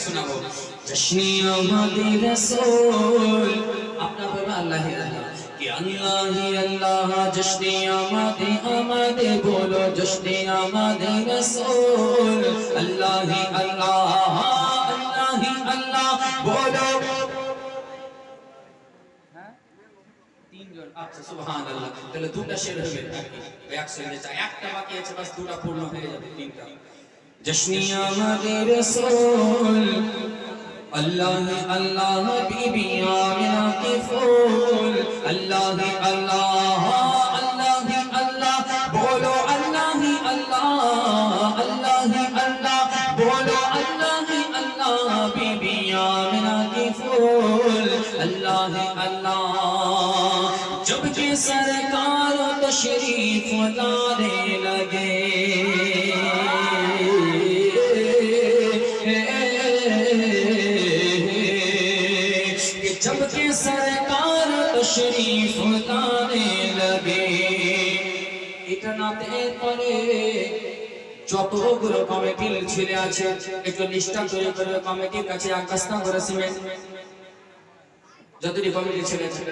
শোনাবো। জশ্নে আমাদে রাসূল আপনার বলবেন আল্লাহ আল্লাহ कि अल्लाह ही अल्लाह जश्ने आमदे बोलो जश्ने आमदे रसूल अल्लाह ही अल्लाह बोलो তিনজন আচ্ছা সুবহানাল্লাহ তাহলে দুটো শের হবে একসাথে একটা বাকি আছে বাস দুটো পূর্ণ হয়ে যাবে তিনটা জশ্নে आमदे रसूल अल्लाह अल्लाह बीबी आमिना की फूल अल्लाह अल्लाह अल्लाह अल्लाह बोलो अल्लाह अल्लाह अल्लाह अल्लाह बोलो अल्लाह अल्लाह बीबी आमिना की फूल अल्लाह अल्लाह जब के सरकार तशरीफ लाने लगे जब के सरकार तशरीफ लाने लगे इतनाते परे যতগুলো কমিটির ছেলে আছে একটু লিস্টটা তৈরি করে কমিটির কাছে আকাশটা করে সিমেন্ট যতটি কমিটির ছেলে আছে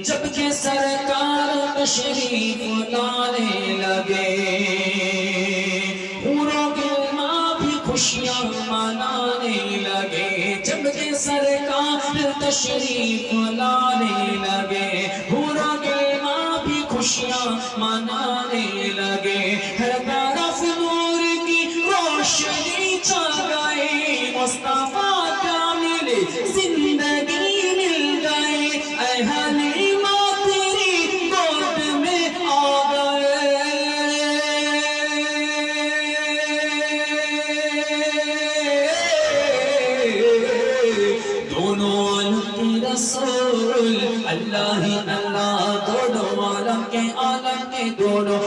जब के सरकार तशरीफ लाने लगे पूरों के माँ भी खुशियाँ मनाने लगे जब के सरकार तशरीफ लाने लगे पूरों के माँ भी खुशियाँ मनाने लगे हर तरफ नूर की रोशनी छा गई मुस्तफा का मिले जिंदगी मिल गई ऐ हलीमा तेरी गोद में आ गए दोनों आलम के रसूल अल्लाह ही अल्लाह दोनों आलम के दोनों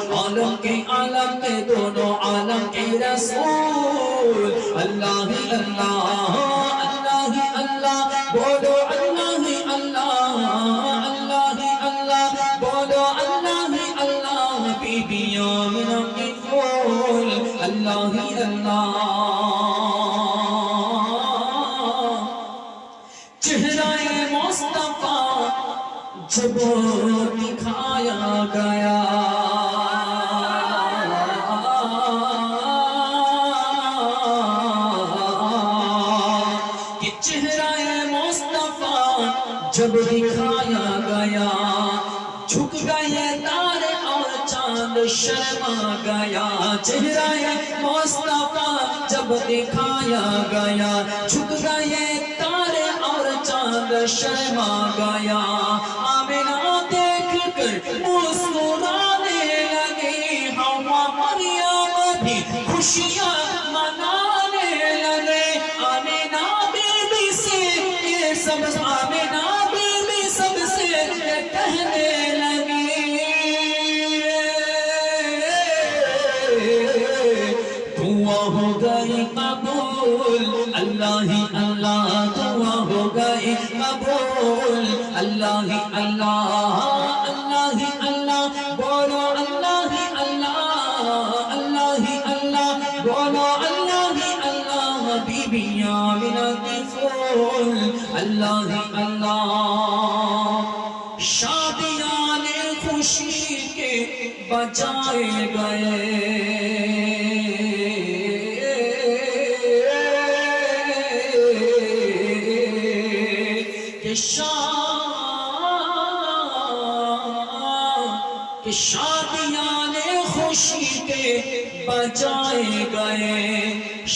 आलम के दोनों आलम के रसूल अल्लाह ही अल्लाह अल्लाह ही अल्लाह बोलो अल्लाह ही अल्लाह अल्लाह ही अल्लाह बोलो अल्लाह ही अल्लाह बीबी आमिना की फूल अल्लाह ही अल्लाह चेहरा मुस्तफा जब दिखाया गया कि चेहरा मुस्तफा जब दिखाया गया झुक गए तारे और चांद शर्मा गया चेहरा मुस्तफा जब दिखाया गया झुक गए तारे और चांद शर्मा गया आमिना देख कर मुस्कुराने लगी हवा मरियम भी खुशियाँ मनाने लगे आमिना बीबी से ये सब आमिना बीबी सबसे कहने लगी दुआ हो गई कबूल अल्लाह ही अल्लाह दुआ हो गई कबूल अल्लाह ही अल्लाह अल्लाह ही अल्लाह बोलो अल्लाह ही अल्लाह अल्लाह ही अल्लाह बोलो अल्लाह ही अल्लाह बीबी आमिना की फूल अल्लाह ही अल्लाह शादियाँ ने खुशी के बजाए गए कि शादियाँ ने खुशी के बजाए गए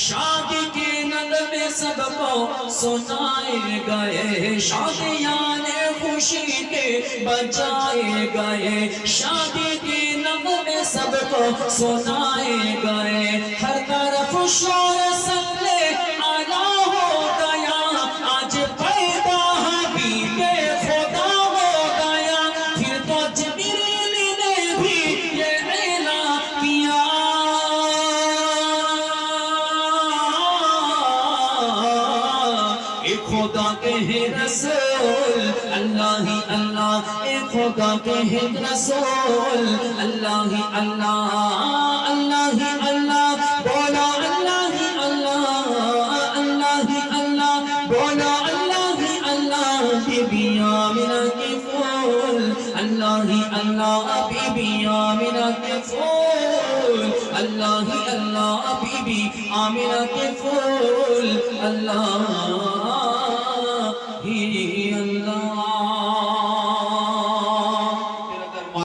शादी के नगमे सबको सुनाए गए शादियाँ ने खुशी के बजाए गए शादी के नगमे सबको सुनाए गए हर तरफ शोर सल्ले आला हो गया आज पैदा हबीबे खुदा हो गया फिर तो जिब्रील ने भी ये ऐलान किया ए खुदा के हैं रसूल अल्लाह ही अल्लाह ए खुदा के हैं रसूल अल्लाह ही अल्लाह अल्लाह ही अल्लाह बोलो अल्लाह ही बीबी आमिना के फूल अल्लाह ही अल्लाह बीबी आमिना के फूल अल्लाह ही अल्लाह बीबी आमिना के फूल अल्लाह